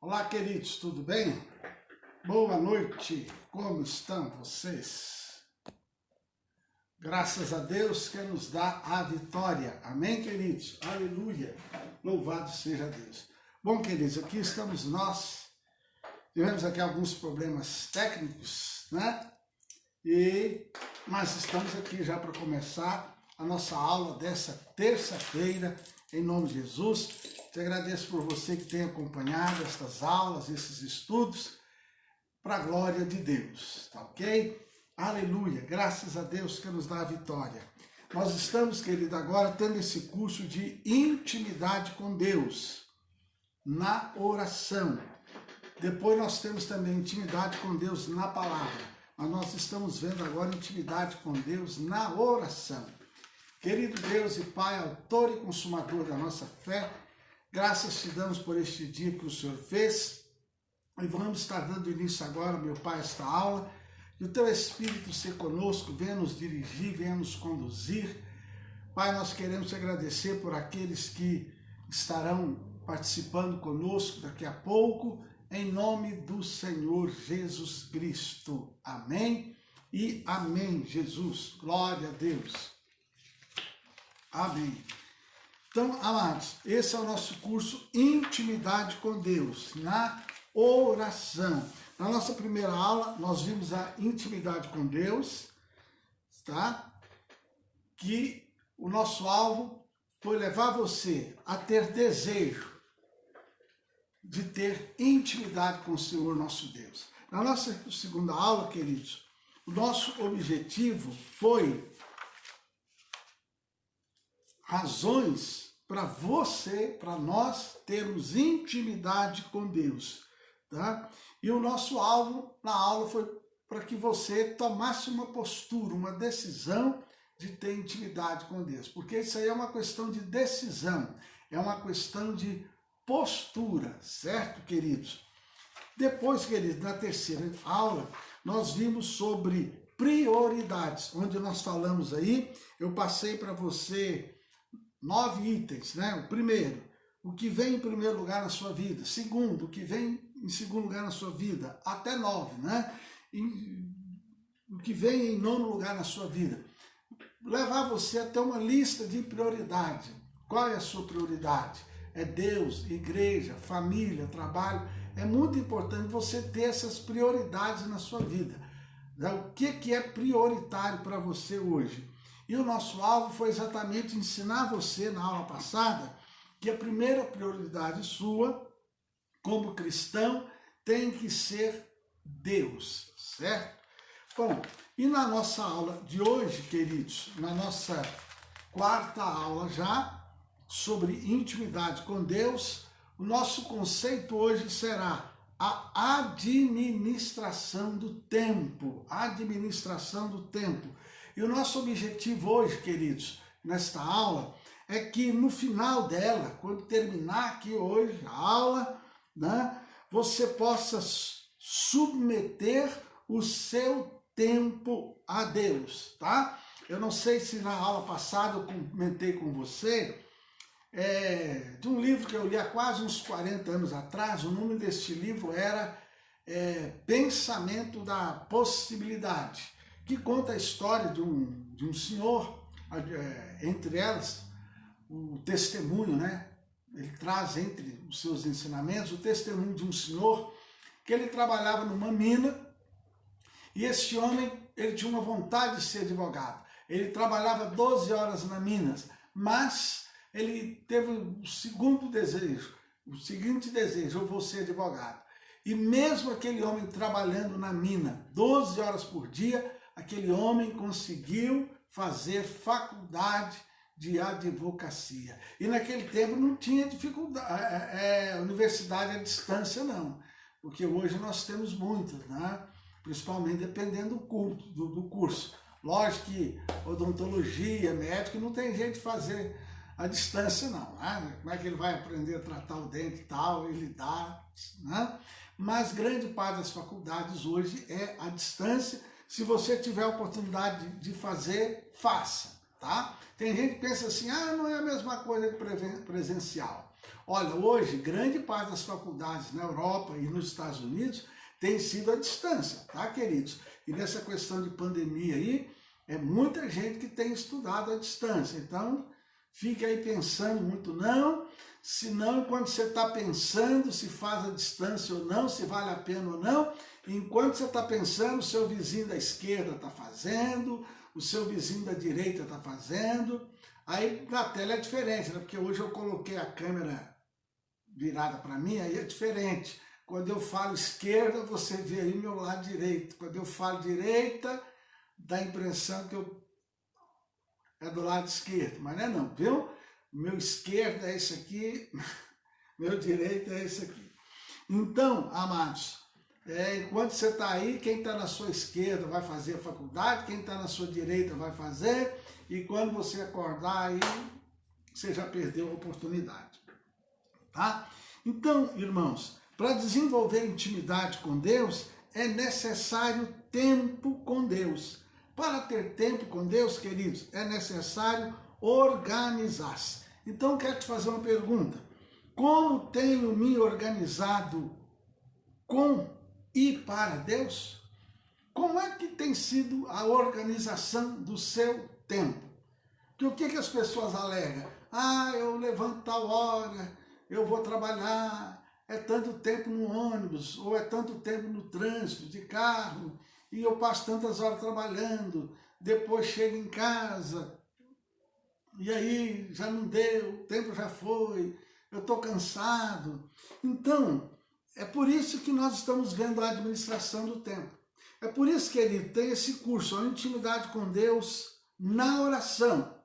Olá, queridos, tudo bem? Boa noite, como estão vocês? Graças a Deus que nos dá a vitória. Amém, queridos? Aleluia! Louvado seja Deus. Bom, queridos, aqui estamos nós. Tivemos aqui alguns problemas técnicos, né? Mas estamos aqui já para começar a nossa aula dessa terça-feira, em nome de Jesus. Te agradeço por você que tem acompanhado estas aulas, esses estudos, para a glória de Deus, tá ok? Aleluia, graças a Deus que nos dá a vitória. Nós estamos, querido, agora tendo esse curso de intimidade com Deus, na oração. Depois nós temos também intimidade com Deus na palavra, mas nós estamos vendo agora intimidade com Deus na oração. Querido Deus e Pai, autor e consumador da nossa fé, graças te damos por este dia que o Senhor fez, e vamos estar dando início agora, meu Pai, a esta aula, e o Teu Espírito ser conosco, venha nos dirigir, venha nos conduzir. Pai, nós queremos te agradecer por aqueles que estarão participando conosco daqui a pouco, em nome do Senhor Jesus Cristo. Amém e amém, Jesus. Glória a Deus. Amém. Então, amados, esse é o nosso curso Intimidade com Deus, na oração. Na nossa primeira aula, nós vimos a intimidade com Deus, tá? Que o nosso alvo foi levar você a ter desejo de ter intimidade com o Senhor nosso Deus. Na nossa segunda aula, queridos, o nosso objetivo foi razões para você, para nós termos intimidade com Deus, tá? E o nosso alvo na aula foi para que você tomasse uma postura, uma decisão de ter intimidade com Deus, porque isso aí é uma questão de decisão, é uma questão de postura, certo, queridos? Depois, queridos, na terceira aula, nós vimos sobre prioridades, onde nós falamos aí, eu passei para você 9 itens, né? O primeiro, o que vem em primeiro lugar na sua vida. Segundo, o que vem em segundo lugar na sua vida. Até 9, né? O que vem em nono lugar na sua vida. Levar você até uma lista de prioridade. Qual é a sua prioridade? É Deus, igreja, família, trabalho. É muito importante você ter essas prioridades na sua vida. O que é prioritário para você hoje? E o nosso alvo foi exatamente ensinar você, na aula passada, que a primeira prioridade sua, como cristão, tem que ser Deus, certo? Bom, e na nossa aula de hoje, queridos, na nossa quarta aula já, sobre intimidade com Deus, o nosso conceito hoje será a administração do tempo. Administração do tempo. E o nosso objetivo hoje, queridos, nesta aula, é que no final dela, quando terminar aqui hoje a aula, né, você possa submeter o seu tempo a Deus, tá? Eu não sei se na aula passada eu comentei com você de um livro que eu li há quase uns 40 anos atrás. O nome deste livro era Pensamento da Possibilidade, que conta a história de um senhor, entre elas, o testemunho, né? Ele traz entre os seus ensinamentos o testemunho de um senhor que ele trabalhava numa mina, e esse homem, ele tinha uma vontade de ser advogado. Ele trabalhava 12 horas na mina, mas ele teve o seguinte desejo: eu vou ser advogado. E mesmo aquele homem trabalhando na mina 12 horas por dia, aquele homem conseguiu fazer faculdade de advocacia. E naquele tempo não tinha dificuldade, universidade à distância não, porque hoje nós temos muitas, né? Principalmente dependendo do curso. Lógico que odontologia, médico, não tem jeito de fazer à distância não, né? Como é que ele vai aprender a tratar o dente e tal, e lidar, né? Mas grande parte das faculdades hoje é à distância. Se você tiver a oportunidade de fazer, faça, tá? Tem gente que pensa assim, não é a mesma coisa que presencial. Olha, hoje, grande parte das faculdades na Europa e nos Estados Unidos tem sido à distância, tá, queridos? E nessa questão de pandemia aí, é muita gente que tem estudado à distância. Então, fique aí pensando muito não, se não, enquanto você está pensando se faz à distância ou não, se vale a pena ou não, enquanto você está pensando, o seu vizinho da esquerda está fazendo, o seu vizinho da direita está fazendo. Aí na tela é diferente, né? Porque hoje eu coloquei a câmera virada para mim, aí é diferente. Quando eu falo esquerda, você vê aí meu lado direito. Quando eu falo direita, dá a impressão que é do lado esquerdo, mas não é não, viu? Meu esquerdo é esse aqui, meu direito é esse aqui. Então, amados, enquanto você está aí, quem está na sua esquerda vai fazer a faculdade, quem está na sua direita vai fazer, e quando você acordar aí, você já perdeu a oportunidade, tá? Então, irmãos, para desenvolver intimidade com Deus, é necessário tempo com Deus. Para ter tempo com Deus, queridos, é necessário organizar-se. Então, quero te fazer uma pergunta. Como tenho me organizado com e para Deus? Como é que tem sido a organização do seu tempo? Porque o que as pessoas alegam? Ah, eu levanto tal hora, eu vou trabalhar, é tanto tempo no ônibus, ou é tanto tempo no trânsito de carro, e eu passo tantas horas trabalhando, depois chego em casa, e aí já não deu, o tempo já foi, eu estou cansado. Então, é por isso que nós estamos vendo a administração do tempo. É por isso que ele tem esse curso, a intimidade com Deus na oração.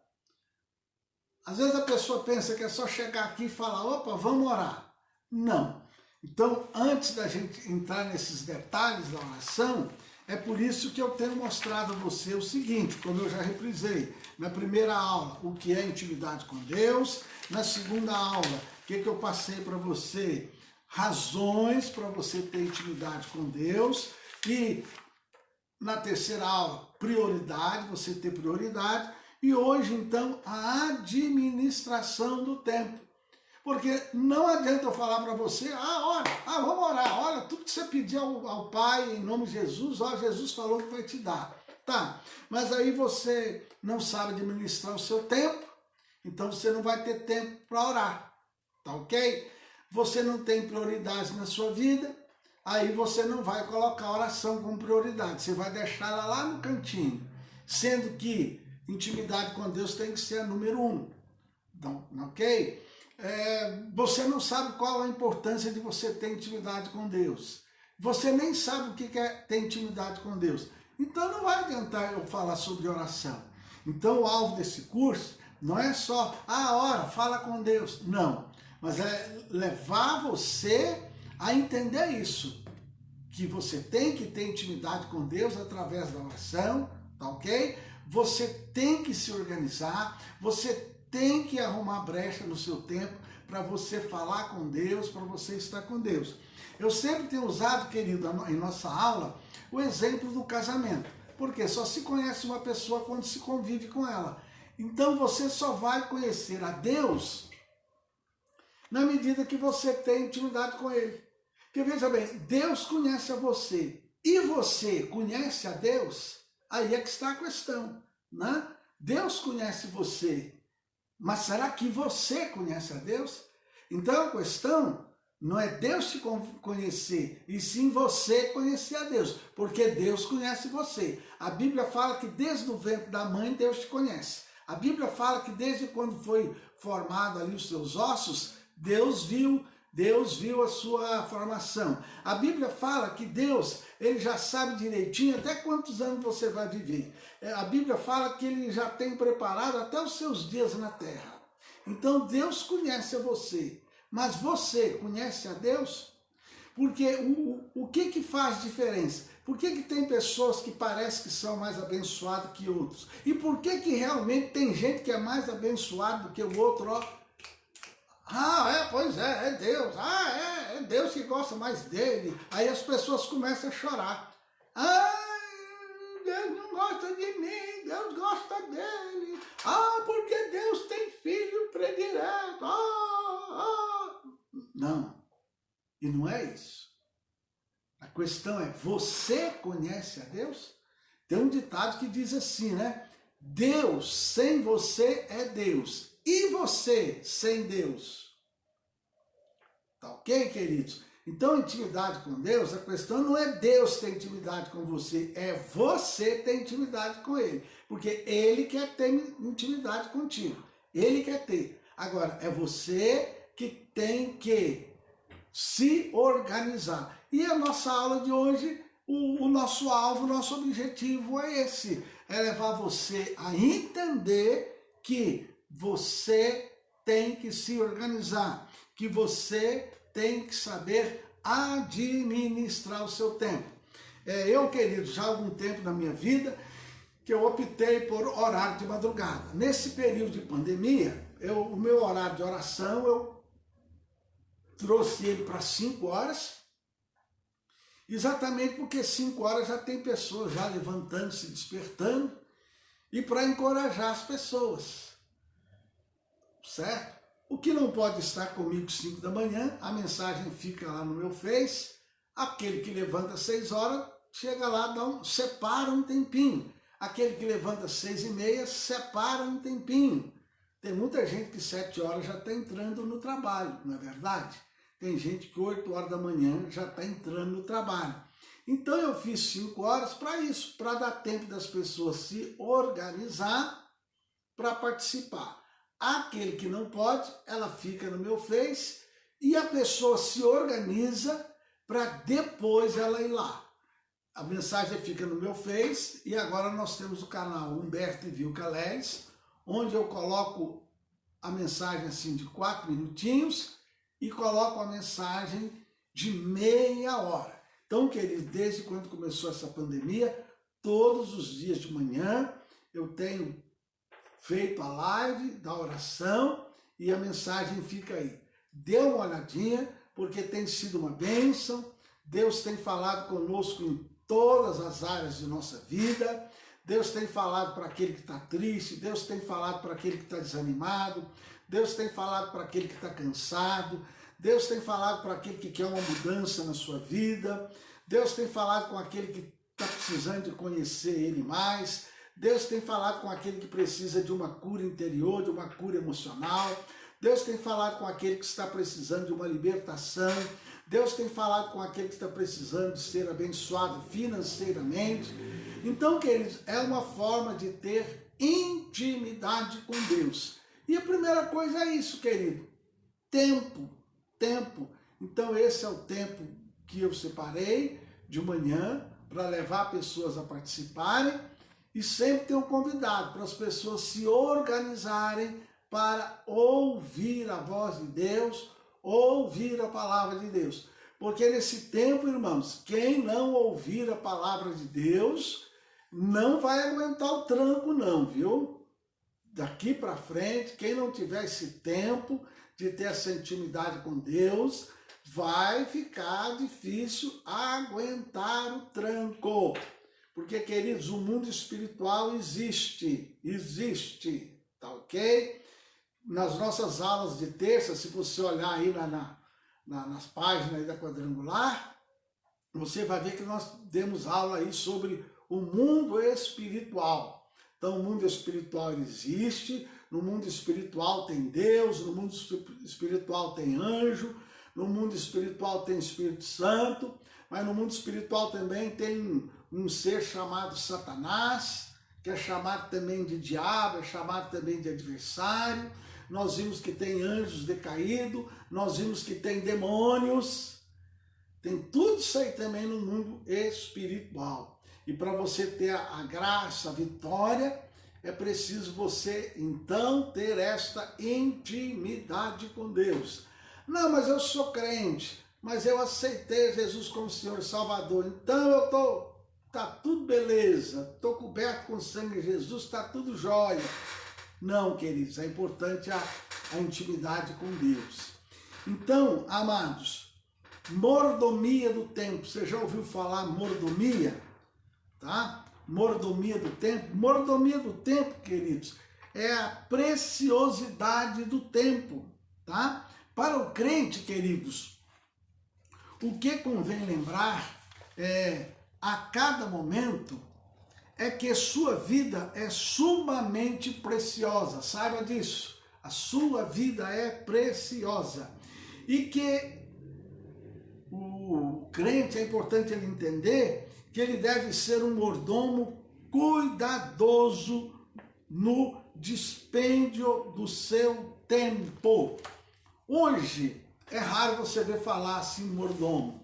Às vezes a pessoa pensa que é só chegar aqui e falar, opa, vamos orar. Não. Então, antes da gente entrar nesses detalhes da oração, é por isso que eu tenho mostrado a você o seguinte, como eu já reprisei, na primeira aula, o que é intimidade com Deus, na segunda aula, o que eu passei para você, razões para você ter intimidade com Deus, e na terceira aula, prioridade, você ter prioridade, e hoje, então, a administração do tempo. Porque não adianta eu falar para você, vamos orar, olha, tudo que você pedir ao Pai, em nome de Jesus, Jesus falou que vai te dar. Tá, mas aí você não sabe administrar o seu tempo, então você não vai ter tempo para orar, tá ok? Você não tem prioridade na sua vida, aí você não vai colocar a oração como prioridade, você vai deixar ela lá no cantinho, sendo que intimidade com Deus tem que ser a número 1, então, ok? Você não sabe qual a importância de você ter intimidade com Deus, você nem sabe o que é ter intimidade com Deus, então não vai adiantar eu falar sobre oração. Então o alvo desse curso não é só, ora, fala com Deus, não, mas é levar você a entender isso, que você tem que ter intimidade com Deus através da oração, tá ok? Você tem que se organizar, você tem que arrumar brecha no seu tempo para você falar com Deus, para você estar com Deus. Eu sempre tenho usado, querido, em nossa aula, o exemplo do casamento, porque só se conhece uma pessoa quando se convive com ela. Então você só vai conhecer a Deus na medida que você tem intimidade com Ele. Porque veja bem, Deus conhece a você e você conhece a Deus, aí é que está a questão, né? Deus conhece você, mas será que você conhece a Deus? Então a questão não é Deus te conhecer, e sim você conhecer a Deus, porque Deus conhece você. A Bíblia fala que desde o ventre da mãe Deus te conhece. A Bíblia fala que desde quando foi formado ali os seus ossos, Deus viu a sua formação. A Bíblia fala que Deus, Ele já sabe direitinho até quantos anos você vai viver. A Bíblia fala que Ele já tem preparado até os seus dias na terra. Então Deus conhece a você, mas você conhece a Deus? Porque o que faz diferença? Por que tem pessoas que parecem que são mais abençoadas que outros? E por que realmente tem gente que é mais abençoado do que o outro? Pois é Deus. É Deus que gosta mais dele. Aí as pessoas começam a chorar. Deus não gosta de mim, Deus gosta dele. Porque Deus tem filho predileto. Não, e não é isso. A questão é, você conhece a Deus? Tem um ditado que diz assim, né? Deus sem você é Deus. E você sem Deus? Tá ok, queridos? Então, intimidade com Deus, a questão não é Deus ter intimidade com você, é você ter intimidade com Ele. Porque Ele quer ter intimidade contigo. Ele quer ter. Agora, é você que tem que se organizar. E a nossa aula de hoje, o nosso alvo, o nosso objetivo é esse. É levar você a entender que você tem que se organizar, que você tem que saber administrar o seu tempo. Eu, querido, já há algum tempo na minha vida que eu optei por horário de madrugada. Nesse período de pandemia, o meu horário de oração, eu trouxe ele para 5 horas, exatamente porque 5 horas já tem pessoas já levantando, se despertando, e para encorajar as pessoas, certo? O que não pode estar comigo 5 da manhã, a mensagem fica lá no meu Face, aquele que levanta 6 horas, chega lá, separa um tempinho, aquele que levanta 6h30, separa um tempinho. Tem muita gente que 7 horas já está entrando no trabalho, não é verdade? Tem gente que 8 horas da manhã já está entrando no trabalho. Então eu fiz 5 horas para isso, para dar tempo das pessoas se organizar para participar. Aquele que não pode, ela fica no meu Face e a pessoa se organiza para depois ela ir lá. A mensagem fica no meu Face e agora nós temos o canal Humberto e Vilca Leles, onde eu coloco a mensagem assim de 4 minutinhos e coloco a mensagem de meia hora. Então, querido, desde quando começou essa pandemia, todos os dias de manhã eu tenho feito a live da oração e a mensagem fica aí. Dê uma olhadinha, porque tem sido uma bênção. Deus tem falado conosco em todas as áreas de nossa vida. Deus tem falado para aquele que está triste, Deus tem falado para aquele que está desanimado, Deus tem falado para aquele que está cansado, Deus tem falado para aquele que quer uma mudança na sua vida, Deus tem falado com aquele que está precisando de conhecer Ele mais, Deus tem falado com aquele que precisa de uma cura interior, de uma cura emocional, Deus tem falado com aquele que está precisando de uma libertação, Deus tem falado com aquele que está precisando de ser abençoado financeiramente. Então, queridos, é uma forma de ter intimidade com Deus. E a primeira coisa é isso, querido, tempo. Então, esse é o tempo que eu separei de manhã para levar pessoas a participarem e sempre ter um convidado para as pessoas se organizarem para ouvir a voz de Deus, ouvir a palavra de Deus. Porque nesse tempo, irmãos, quem não ouvir a palavra de Deus não vai aguentar o tranco não, viu? Daqui para frente, quem não tiver esse tempo de ter essa intimidade com Deus, vai ficar difícil aguentar o tranco. Porque, queridos, o mundo espiritual existe, tá ok? Nas nossas aulas de terça, se você olhar aí nas páginas aí da Quadrangular, você vai ver que nós demos aula aí sobre o mundo espiritual. Então, o mundo espiritual existe, no mundo espiritual tem Deus, no mundo espiritual tem anjo, no mundo espiritual tem Espírito Santo, mas no mundo espiritual também tem um ser chamado Satanás, que é chamado também de diabo, é chamado também de adversário. Nós vimos que tem anjos decaídos, nós vimos que tem demônios, tem tudo isso aí também no mundo espiritual. E para você ter a graça, a vitória, é preciso você, então, ter esta intimidade com Deus. Não, mas eu sou crente, mas eu aceitei Jesus como Senhor e Salvador, então tá tudo beleza, estou coberto com o sangue de Jesus, está tudo jóia. Não, queridos, é importante a intimidade com Deus. Então, amados, mordomia do tempo. Você já ouviu falar mordomia? Tá? Mordomia do tempo. Mordomia do tempo, queridos, é a preciosidade do tempo, tá? Para o crente, queridos, o que convém lembrar a cada momento é que sua vida é sumamente preciosa. Saiba disso. A sua vida é preciosa. E que o crente, é importante ele entender que ele deve ser um mordomo cuidadoso no dispêndio do seu tempo. Hoje é raro você ver falar assim mordomo.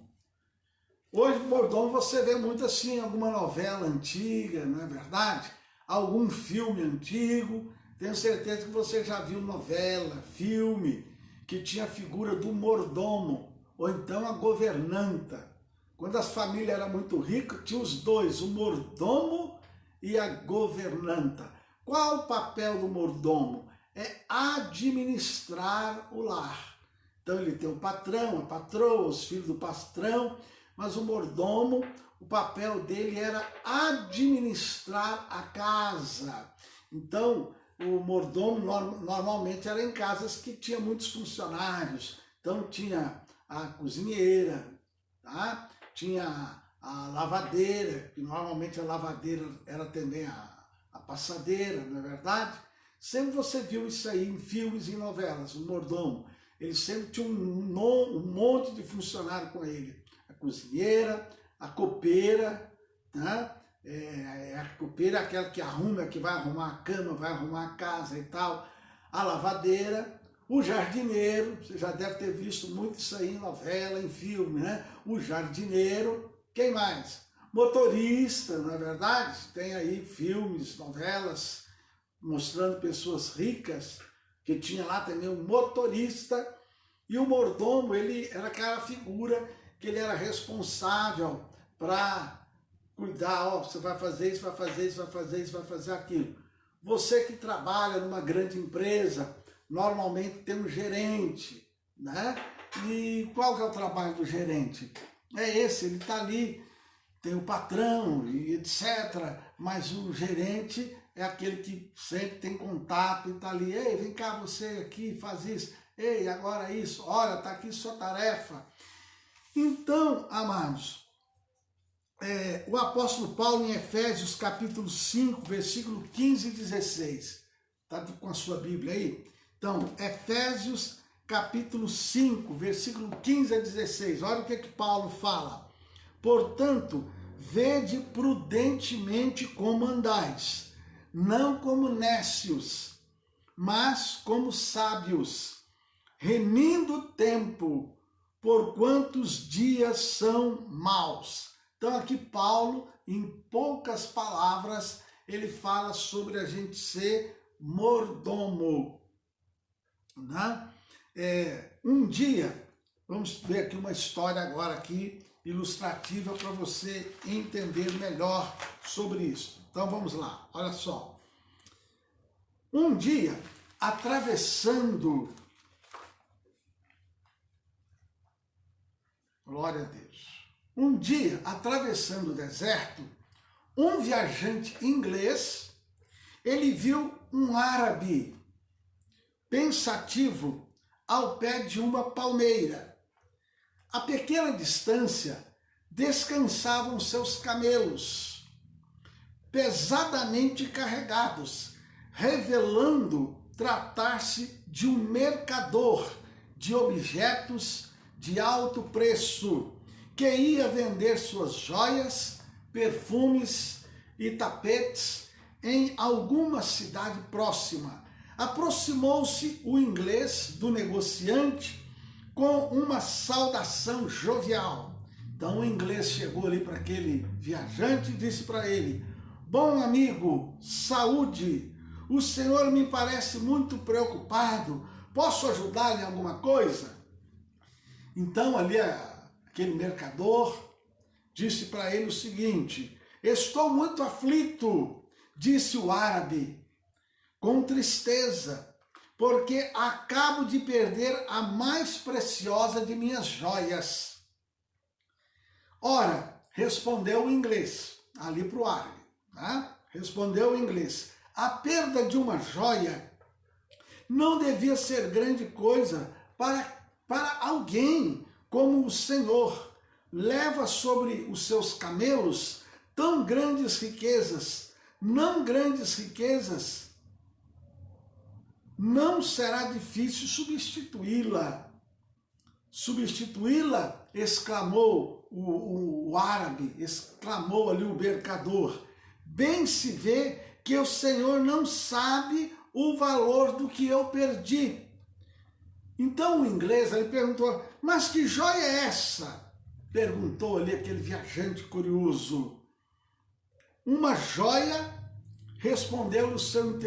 Hoje mordomo você vê muito assim, alguma novela antiga, não é verdade? Algum filme antigo. Tenho certeza que você já viu novela, filme, que tinha a figura do mordomo, ou então a governanta. Quando as famílias eram muito ricas, tinha os dois, o mordomo e a governanta. Qual o papel do mordomo? É administrar o lar. Então ele tem o patrão, a patroa, os filhos do patrão, mas o mordomo, o papel dele era administrar a casa. Então o mordomo normalmente era em casas que tinha muitos funcionários. Então tinha a cozinheira, tá? Tinha a lavadeira, que normalmente a lavadeira era também a passadeira, não é verdade? Sempre você viu isso aí em filmes e novelas, o mordomo. Ele sempre tinha um monte de funcionário com ele. A cozinheira, a copeira, tá? A copeira é aquela que arruma, que vai arrumar a cama, vai arrumar a casa e tal. A lavadeira, o jardineiro, você já deve ter visto muito isso aí em novela, em filme, né? O jardineiro, quem mais? Motorista, não é verdade? Tem aí filmes, novelas, mostrando pessoas ricas, que tinha lá também um motorista, e o mordomo, ele era aquela figura que ele era responsável para cuidar, ó, você vai fazer isso, vai fazer isso, vai fazer isso, vai fazer aquilo. Você que trabalha numa grande empresa, normalmente tem um gerente, né? E qual que é o trabalho do gerente? É esse, ele está ali, tem o patrão e etc. Mas o gerente é aquele que sempre tem contato e está ali. Ei, vem cá você aqui, faz isso. Ei, agora isso. Olha, está aqui sua tarefa. Então, amados, o apóstolo Paulo em Efésios capítulo 5, versículo 15 e 16. Está com a sua Bíblia aí? Então, Efésios capítulo 5, versículo 15 a 16. Olha o que Paulo fala. Portanto, vede prudentemente como andais, não como nécios, mas como sábios, remindo o tempo, porquanto os dias são maus. Então aqui Paulo, em poucas palavras, ele fala sobre a gente ser mordomo. Né? Um dia, vamos ver aqui uma história agora aqui, ilustrativa para você entender melhor sobre isso. Então vamos lá, olha só. Um dia, atravessando, glória a Deus, um dia, atravessando o deserto, um viajante inglês, ele viu um árabe pensativo ao pé de uma palmeira. A pequena distância descansavam seus camelos, pesadamente carregados, revelando tratar-se de um mercador de objetos de alto preço, que ia vender suas joias, perfumes e tapetes em alguma cidade próxima. Aproximou-se o inglês do negociante com uma saudação jovial. Então o inglês chegou ali para aquele viajante e disse para ele: bom amigo, saúde, o senhor me parece muito preocupado, posso ajudar-lhe em alguma coisa? Então ali aquele mercador disse para ele o seguinte: estou muito aflito, disse o árabe, com tristeza, porque acabo de perder a mais preciosa de minhas joias. Ora, respondeu o inglês, ali para o árabe, tá? Respondeu o inglês: a perda de uma joia não devia ser grande coisa para para alguém como o Senhor leva sobre os seus camelos tão grandes riquezas, não grandes riquezas, não será difícil substituí-la. Substituí-la, exclamou o árabe, exclamou ali o mercador. Bem se vê que o Senhor não sabe o valor do que eu perdi. Então o inglês ele perguntou, mas que joia é essa? Perguntou ali aquele viajante curioso. Uma joia, respondeu o seu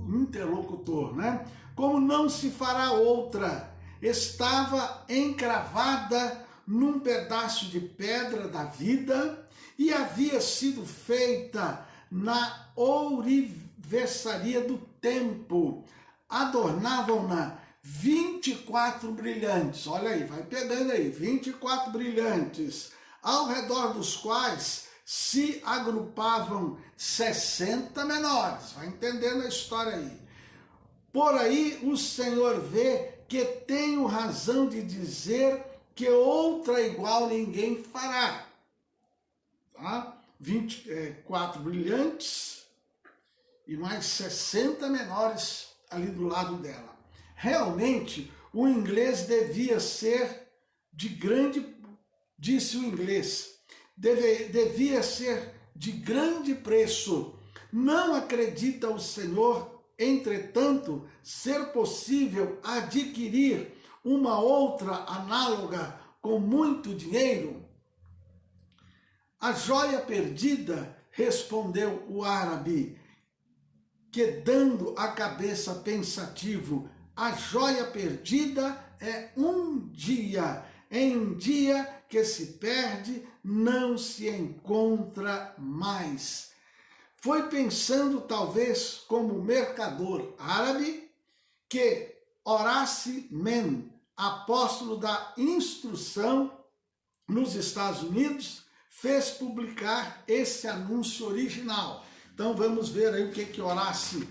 interlocutor, né? Como não se fará outra, estava encravada num pedaço de pedra da vida e havia sido feita na ourivesaria do tempo. Adornavam-na 24 brilhantes, olha aí, vai pegando aí, 24 brilhantes, ao redor dos quais se agrupavam 60 menores, vai entendendo a história aí. Por aí o Senhor vê que tenho razão de dizer que outra igual ninguém fará. Tá? 24 brilhantes e mais 60 menores ali do lado dela. Realmente, o inglês devia ser de grande, disse o inglês, devia ser de grande preço. Não acredita o Senhor, entretanto, ser possível adquirir uma outra análoga com muito dinheiro? A joia perdida, respondeu o árabe, quedando a cabeça pensativo, a joia perdida é um dia. Em um dia que se perde, não se encontra mais. Foi pensando, talvez, como mercador árabe, que Horace Mann, apóstolo da instrução nos Estados Unidos, fez publicar esse anúncio original. Então vamos ver aí o que Horace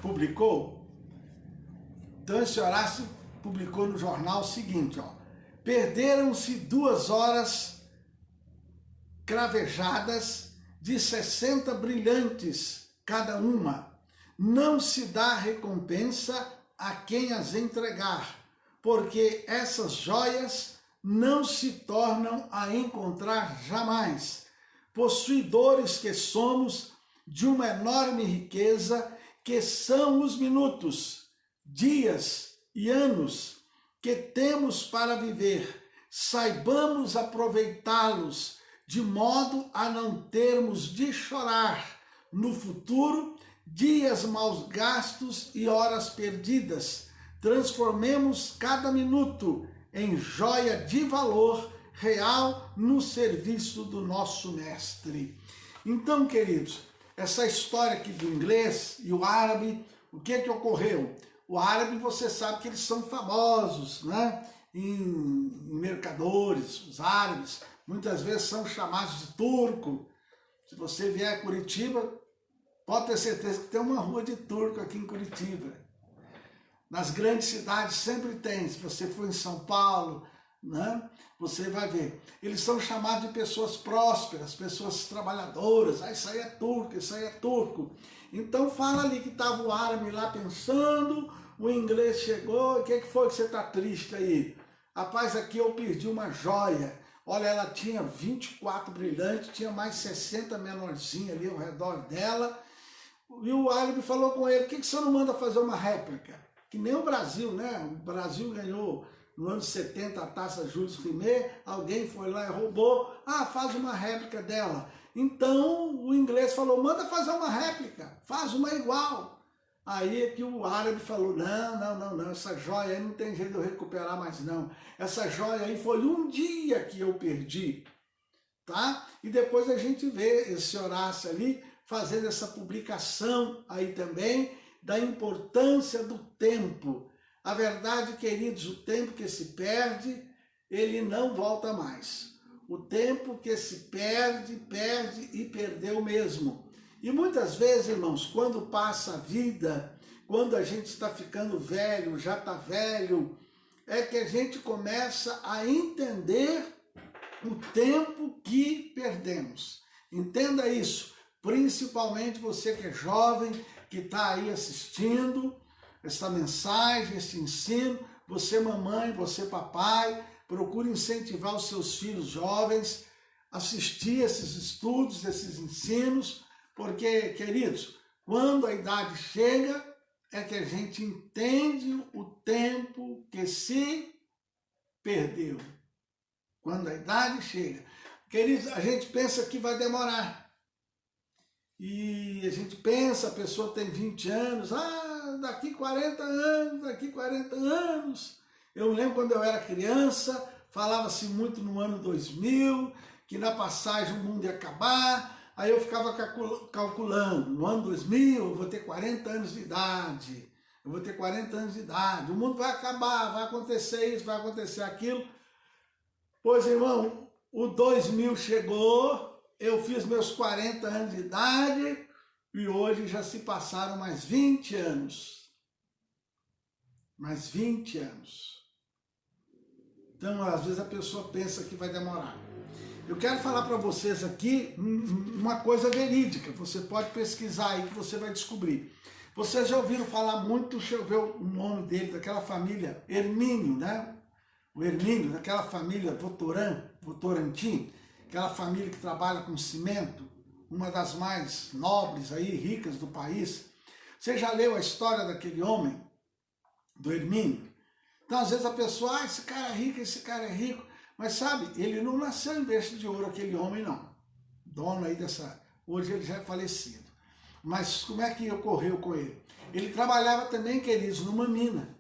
publicou. Então esse Horácio publicou no jornal o seguinte, ó, perderam-se 2 horas cravejadas de 60 brilhantes cada uma. Não se dá recompensa a quem as entregar, porque essas joias não se tornam a encontrar jamais. Possuidores que somos de uma enorme riqueza, que são os minutos, dias e anos que temos para viver, saibamos aproveitá-los de modo a não termos de chorar no futuro dias mal gastos e horas perdidas. Transformemos cada minuto em joia de valor real no serviço do nosso mestre. Então, queridos, essa história aqui do inglês e o árabe, o que ocorreu? O árabe, você sabe que eles são famosos, né? Em mercadores, os árabes, muitas vezes são chamados de turco. Se você vier a Curitiba, pode ter certeza que tem uma rua de turco aqui em Curitiba. Nas grandes cidades sempre tem, se você for em São Paulo, né? Você vai ver. Eles são chamados de pessoas prósperas, pessoas trabalhadoras. Ah, isso aí é turco, isso aí é turco. Então fala ali que estava o árabe lá pensando, o inglês chegou, o que foi que você está triste aí? Rapaz, aqui eu perdi uma joia. Olha, ela tinha 24 brilhantes, tinha mais 60 menorzinhas ali ao redor dela. E o árabe falou com ele, por que você não manda fazer uma réplica? Que nem o Brasil, né? O Brasil ganhou no ano 70 a taça Jules Rimet, alguém foi lá e roubou, faz uma réplica dela. Então o inglês falou, manda fazer uma réplica, faz uma igual. Aí é que o árabe falou, não, essa joia aí não tem jeito de eu recuperar mais não. Essa joia aí foi um dia que eu perdi, tá? E depois a gente vê esse Horácio ali fazendo essa publicação aí também da importância do tempo. A verdade, queridos, o tempo que se perde, ele não volta mais. O tempo que se perde, perde e perdeu mesmo. E muitas vezes, irmãos, quando passa a vida, quando a gente está ficando velho, já está velho, é que a gente começa a entender o tempo que perdemos. Entenda isso, principalmente você que é jovem, que está aí assistindo essa mensagem, esse ensino, você mamãe, você papai, procure incentivar os seus filhos jovens a assistir esses estudos, esses ensinos, porque, queridos, quando a idade chega, é que a gente entende o tempo que se perdeu. Quando a idade chega. Queridos, a gente pensa que vai demorar. E a gente pensa, a pessoa tem 20 anos, daqui 40 anos, daqui 40 anos. Eu lembro quando eu era criança, falava-se muito no ano 2000, que na passagem o mundo ia acabar, aí eu ficava calculando, no ano 2000 eu vou ter 40 anos de idade, o mundo vai acabar, vai acontecer isso, vai acontecer aquilo. Pois, irmão, o 2000 chegou, eu fiz meus 40 anos de idade e hoje já se passaram mais 20 anos. Mais 20 anos. Então, às vezes a pessoa pensa que vai demorar. Eu quero falar para vocês aqui uma coisa verídica. Você pode pesquisar aí que você vai descobrir. Vocês já ouviram falar muito, deixa eu ver o nome dele, daquela família Hermínio, né? O Hermínio, daquela família Votorantim, aquela família que trabalha com cimento, uma das mais nobres aí, ricas do país. Você já leu a história daquele homem, do Hermínio? Então, às vezes a pessoa, esse cara é rico, mas sabe, ele não nasceu em berço de ouro, aquele homem não. Dono aí dessa, hoje ele já é falecido. Mas como é que ocorreu com ele? Ele trabalhava também, queridos, numa mina.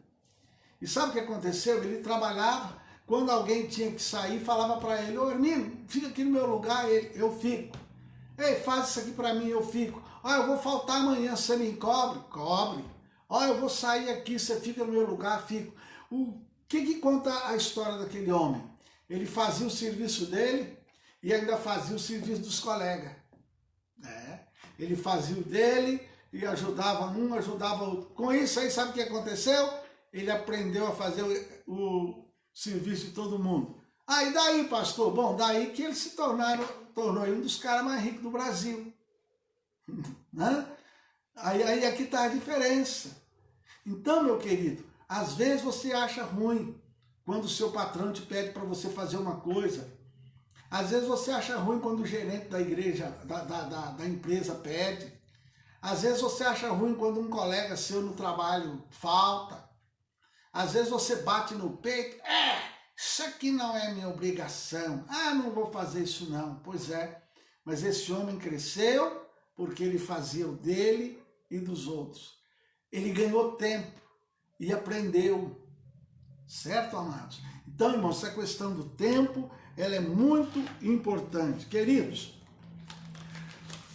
E sabe o que aconteceu? Ele trabalhava, quando alguém tinha que sair, falava para ele, ô Hermínio, fica aqui no meu lugar, eu fico. Ei, faz isso aqui para mim, eu fico. Ó, eu vou faltar amanhã, você me cobre? Cobre. Ó, eu vou sair aqui, você fica no meu lugar, fico. O que conta a história daquele homem? Ele fazia o serviço dele e ainda fazia o serviço dos colegas. Ele fazia o dele e ajudava um, ajudava o outro. Com isso aí, sabe o que aconteceu? Ele aprendeu a fazer o serviço de todo mundo. E daí, pastor? Bom, daí que ele se tornou um dos caras mais ricos do Brasil. Né? Aí aqui está a diferença. Então, meu querido, às vezes você acha ruim quando o seu patrão te pede para você fazer uma coisa. Às vezes você acha ruim quando o gerente da igreja, da empresa pede. Às vezes você acha ruim quando um colega seu no trabalho falta. Às vezes você bate no peito, isso aqui não é minha obrigação. Não vou fazer isso não. Pois é, mas esse homem cresceu porque ele fazia o dele e dos outros. Ele ganhou tempo e aprendeu. Certo, amados? Então, irmãos, essa questão do tempo, ela é muito importante. Queridos,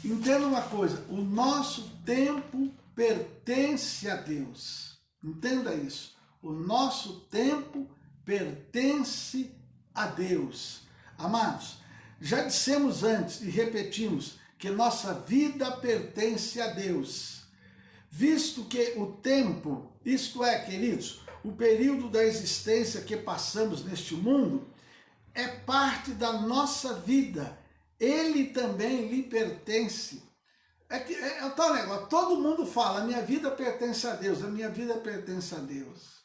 entenda uma coisa, o nosso tempo pertence a Deus. Entenda isso. O nosso tempo pertence a Deus. Amados, já dissemos antes e repetimos que nossa vida pertence a Deus. Visto que o tempo, isto é, queridos, o período da existência que passamos neste mundo é parte da nossa vida. Ele também lhe pertence. É o tal negócio, todo mundo fala, a minha vida pertence a Deus, a minha vida pertence a Deus.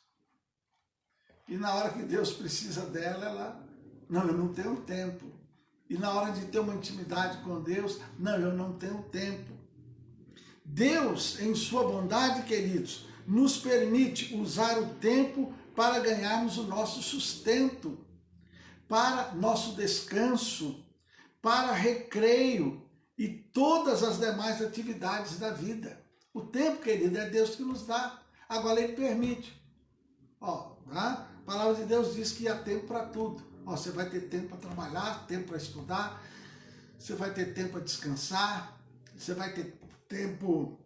E na hora que Deus precisa dela, ela, não, eu não tenho tempo. E na hora de ter uma intimidade com Deus, não, eu não tenho tempo. Deus, em sua bondade, queridos, nos permite usar o tempo para ganharmos o nosso sustento, para nosso descanso, para recreio e todas as demais atividades da vida. O tempo, querido, é Deus que nos dá. Agora Ele permite. A palavra de Deus diz que há tempo para tudo. Você vai ter tempo para trabalhar, tempo para estudar, você vai ter tempo para descansar, você vai ter tempo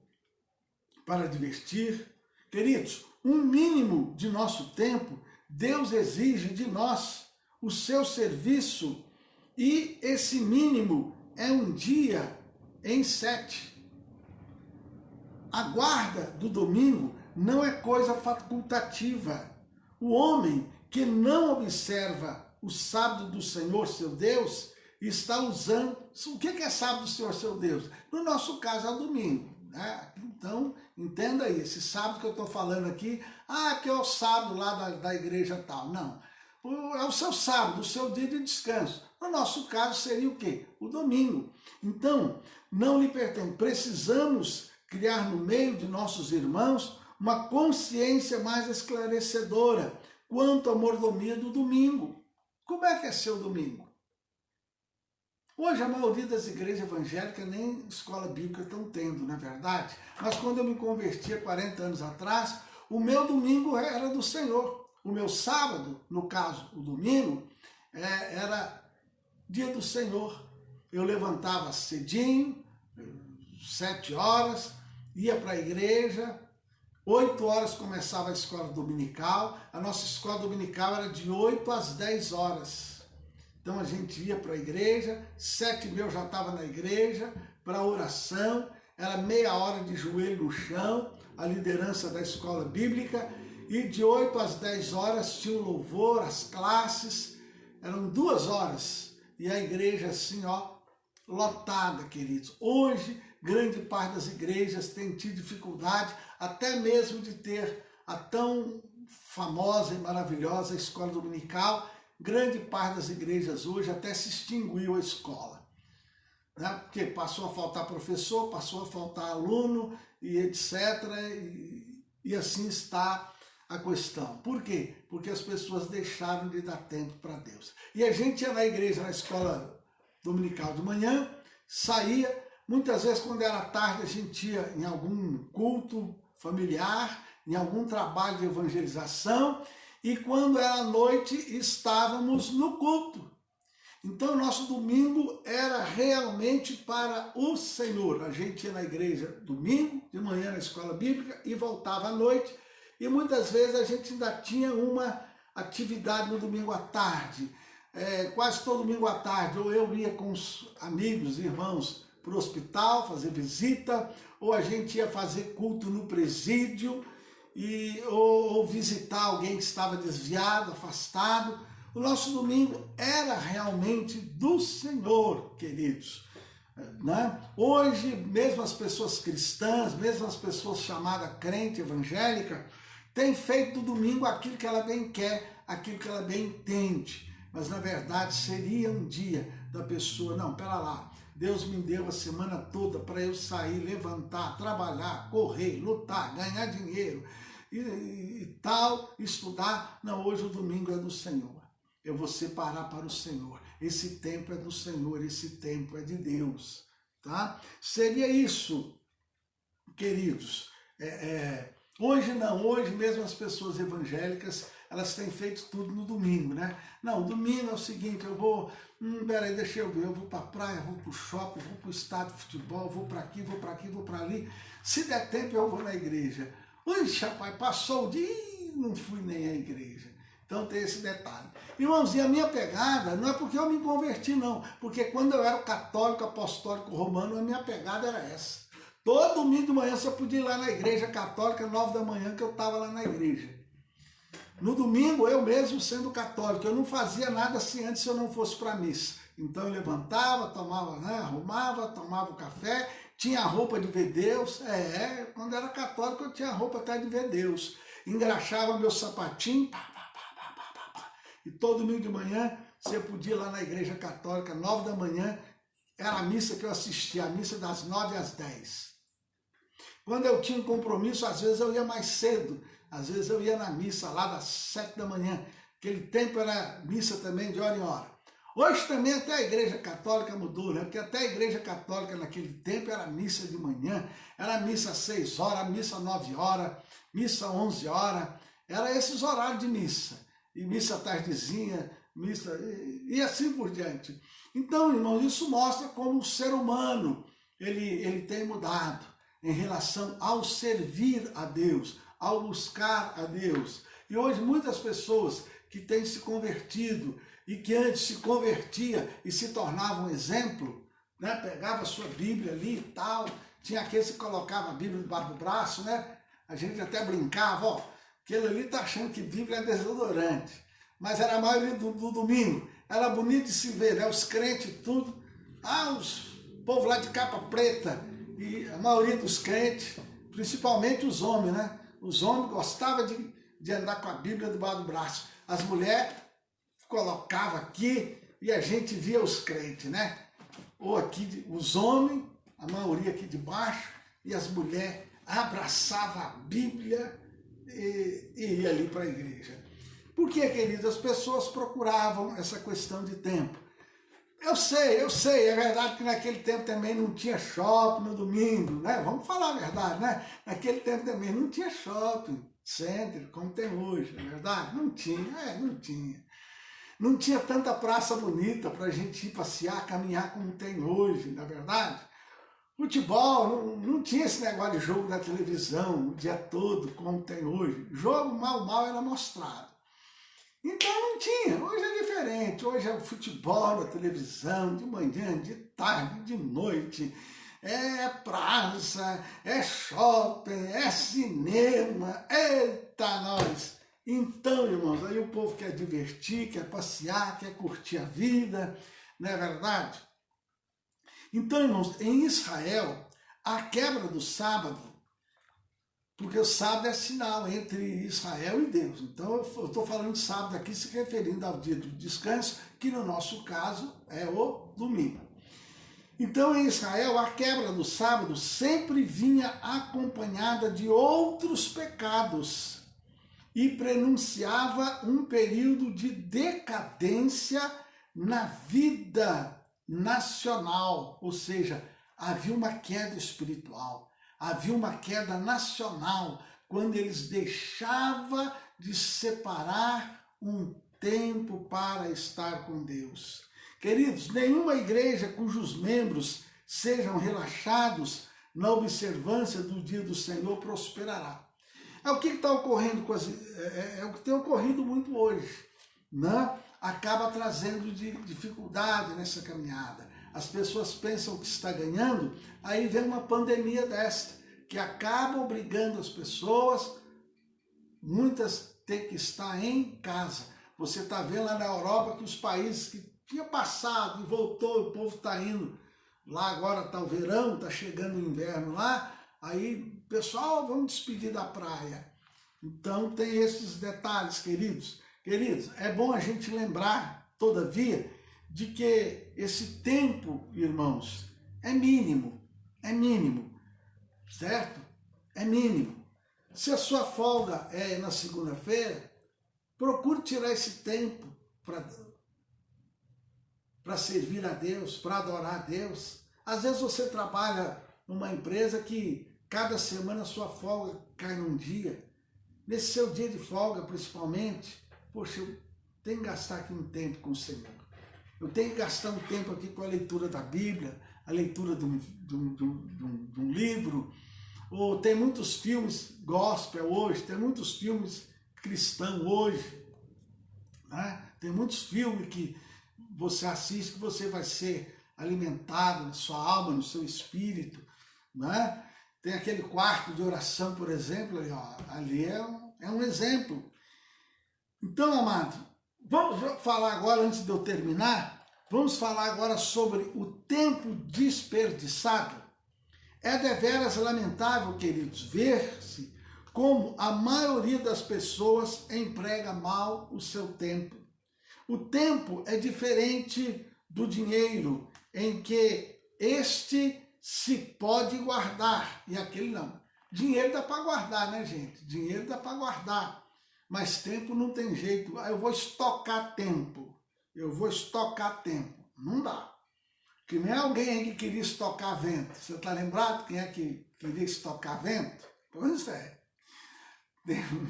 para divertir. Queridos, um mínimo de nosso tempo, Deus exige de nós o seu serviço e esse mínimo é um dia em 7. A guarda do domingo não é coisa facultativa. o homem que não observa o sábado do Senhor, seu Deus, está usando... O que é sábado do Senhor, seu Deus? No nosso caso, é o domingo, né? Então, entenda aí, esse sábado que eu estou falando aqui, que é o sábado lá da igreja tal. Não, é o seu sábado, o seu dia de descanso. No nosso caso, seria o quê? O domingo. Então, não lhe pertence. Precisamos criar no meio de nossos irmãos uma consciência mais esclarecedora quanto à mordomia do domingo. Como é que é seu domingo? Hoje a maioria das igrejas evangélicas nem escola bíblica estão tendo, não é verdade? Mas quando eu me converti há 40 anos atrás, o meu domingo era do Senhor. O meu sábado, no caso o domingo, era dia do Senhor. Eu levantava cedinho, 7 horas, ia para a igreja, 8 horas começava a escola dominical. A nossa escola dominical era de 8 às 10 horas. Então a gente ia para a igreja, 7h30 eu já estava na igreja, para a oração, era meia hora de joelho no chão, a liderança da escola bíblica, e de 8 às 10 horas tinha o louvor, as classes, eram 2 horas, e a igreja assim, lotada, queridos. Hoje, grande parte das igrejas tem tido dificuldade, até mesmo de ter a tão famosa e maravilhosa escola dominical. Grande parte das igrejas hoje até se extinguiu a escola, né? Porque passou a faltar professor, passou a faltar aluno e etc. E assim está a questão. Por quê? Porque as pessoas deixaram de dar tempo para Deus. E a gente ia na igreja, na escola dominical de manhã, saía, muitas vezes quando era tarde a gente ia em algum culto familiar, em algum trabalho de evangelização, e quando era noite, estávamos no culto. Então, nosso domingo era realmente para o Senhor. A gente ia na igreja domingo, de manhã na escola bíblica, e voltava à noite. E muitas vezes a gente ainda tinha uma atividade no domingo à tarde. Quase todo domingo à tarde, ou eu ia com os amigos, irmãos, para o hospital, fazer visita, ou a gente ia fazer culto no presídio, ou visitar alguém que estava desviado, afastado. O nosso domingo era realmente do Senhor, queridos, né? Hoje, mesmo as pessoas cristãs, mesmo as pessoas chamadas crente evangélica, têm feito do domingo aquilo que ela bem quer, aquilo que ela bem entende. Mas na verdade seria um dia da pessoa, não, pera lá, Deus me deu a semana toda para eu sair, levantar, trabalhar, correr, lutar, ganhar dinheiro e tal, estudar. Não, hoje o domingo é do Senhor. Eu vou separar para o Senhor. Esse tempo é do Senhor, esse tempo é de Deus. Tá? Seria isso, queridos. Hoje não, hoje mesmo as pessoas evangélicas, elas têm feito tudo no domingo, né? Não, domingo é o seguinte, eu vou, peraí, deixa eu ver, eu vou para a praia, vou para o shopping, vou para o estádio de futebol, vou para aqui, vou para aqui, vou para ali. Se der tempo eu vou na igreja. Ixi, rapaz, passou o dia e não fui nem à igreja. Então tem esse detalhe. Irmãozinho, a minha pegada não é porque eu me converti não, porque quando eu era católico, apostólico, romano, a minha pegada era essa. Todo domingo de manhã você podia ir lá na igreja católica, 9 da manhã, que eu estava lá na igreja. No domingo, eu mesmo sendo católico, eu não fazia nada assim antes se eu não fosse para a missa. Então eu levantava, tomava, arrumava, tomava o café, tinha a roupa de ver Deus. Quando era católico eu tinha a roupa até de ver Deus. Engraxava meu sapatinho, e todo domingo de manhã você podia ir lá na igreja católica, 9 da manhã, era a missa que eu assistia, a missa das 9 às 10. Quando eu tinha um compromisso, às vezes eu ia mais cedo, às vezes eu ia na missa lá das 7 da manhã, aquele tempo era missa também de hora em hora. Hoje também até a igreja católica mudou, né? Porque até a igreja católica naquele tempo era missa de manhã, era missa às 6 horas, missa às 9 horas, missa às 11 horas, era esses horários de missa. E missa tardezinha, missa e assim por diante. Então, irmãos, isso mostra como o ser humano ele tem mudado em relação ao servir a Deus, ao buscar a Deus. E hoje muitas pessoas que têm se convertido e que antes se convertia e se tornava um exemplo, né? Pegava a sua Bíblia ali e tal, tinha aqueles que colocavam a Bíblia debaixo do braço, né? A gente até brincava, Aquele ali está achando que Bíblia é desodorante. Mas era a maioria do domingo. Era bonito de se ver, né? Os crentes tudo. Os povo lá de capa preta. E a maioria dos crentes, principalmente os homens, né? Os homens gostavam de andar com a Bíblia debaixo do braço. As mulheres colocavam aqui e a gente via os crentes, né? Ou aqui, os homens, a maioria aqui de baixo, e as mulheres abraçavam a Bíblia e ia ali para a igreja. Por que, queridos? As pessoas procuravam essa questão de tempo. Eu sei, é verdade que naquele tempo também não tinha shopping no domingo, né? Vamos falar a verdade, né? Naquele tempo também não tinha shopping center como tem hoje, não é verdade? Não tinha, não tinha. Não tinha tanta praça bonita para a gente ir passear, caminhar como tem hoje, não é verdade? Futebol, não tinha esse negócio de jogo na televisão o dia todo como tem hoje. Jogo mal era mostrado. Então não tinha, hoje é diferente, hoje é o futebol na televisão, de manhã, de tarde, de noite, é praça, é shopping, é cinema, eita nós! Então, irmãos, aí o povo quer divertir, quer passear, quer curtir a vida, não é verdade? Então, irmãos, em Israel, a quebra do sábado, porque o sábado é sinal entre Israel e Deus. Então eu estou falando de sábado aqui se referindo ao dia do descanso, que no nosso caso é o domingo. Então em Israel a quebra do sábado sempre vinha acompanhada de outros pecados e prenunciava um período de decadência na vida nacional, ou seja, havia uma queda espiritual. Havia uma queda nacional quando eles deixavam de separar um tempo para estar com Deus. Queridos, nenhuma igreja cujos membros sejam relaxados na observância do dia do Senhor prosperará. É o que está ocorrendo é o que tem ocorrido muito hoje, né? Acaba trazendo dificuldade nessa caminhada. As pessoas pensam que está ganhando, aí vem uma pandemia desta, que acaba obrigando as pessoas, muitas ter que estar em casa. Você está vendo lá na Europa que os países que tinha passado e voltou, o povo está indo. Lá agora está o verão, está chegando o inverno lá, aí, pessoal, vamos despedir da praia. Então tem esses detalhes, queridos. Queridos, é bom a gente lembrar, todavia, de que esse tempo, irmãos, é mínimo, certo? É mínimo. Se a sua folga é na segunda-feira, procure tirar esse tempo para servir a Deus, para adorar a Deus. Às vezes você trabalha numa empresa que cada semana a sua folga cai num dia. Nesse seu dia de folga, principalmente, poxa, eu tenho que gastar aqui um tempo com o Senhor. Eu tenho que gastar um tempo aqui com a leitura da Bíblia, a leitura de um livro. Ou tem muitos filmes gospel hoje, tem muitos filmes cristãos hoje, né? Tem muitos filmes que você assiste que você vai ser alimentado na sua alma, no seu espírito, né? Tem aquele quarto de oração, por exemplo, ali é um exemplo. Então, amado, vamos falar agora, antes de eu terminar, vamos falar agora sobre o tempo desperdiçado. É deveras lamentável, queridos, ver-se como a maioria das pessoas emprega mal o seu tempo. O tempo é diferente do dinheiro, em que este se pode guardar e aquele não. Dinheiro dá para guardar, né, gente? Dinheiro dá para guardar, mas tempo não tem jeito. Eu vou estocar tempo, não dá. Que nem alguém que queria estocar vento. Você está lembrado quem é que queria estocar vento? Pois é.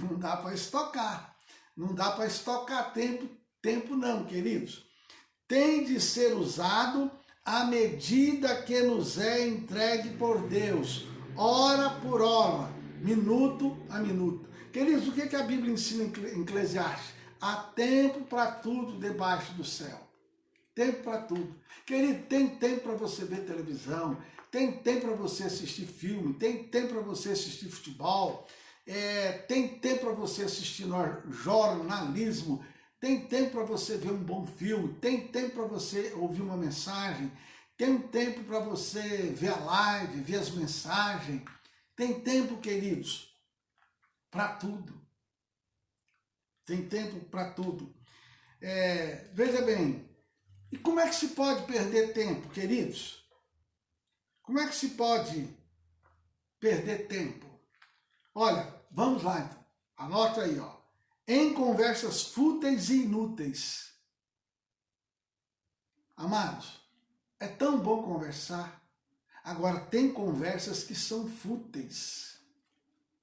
Não dá para estocar. Não dá para estocar tempo não, queridos. Tem de ser usado à medida que nos é entregue por Deus, hora por hora, minuto a minuto. Queridos, o que a Bíblia ensina em Eclesiastes? Há tempo para tudo debaixo do céu. Tempo para tudo. Querido, tem tempo para você ver televisão, tem tempo para você assistir filme, tem tempo para você assistir futebol, tem tempo para você assistir jornalismo, tem tempo para você ver um bom filme, tem tempo para você ouvir uma mensagem, tem um tempo para você ver a live, ver as mensagens, tem tempo, queridos, para tudo. Tem tempo para tudo. Veja bem, e como é que se pode perder tempo, queridos? Como é que se pode perder tempo? Olha, vamos lá então. Anota aí, ó. Em conversas fúteis e inúteis. Amados, é tão bom conversar. Agora, tem conversas que são fúteis.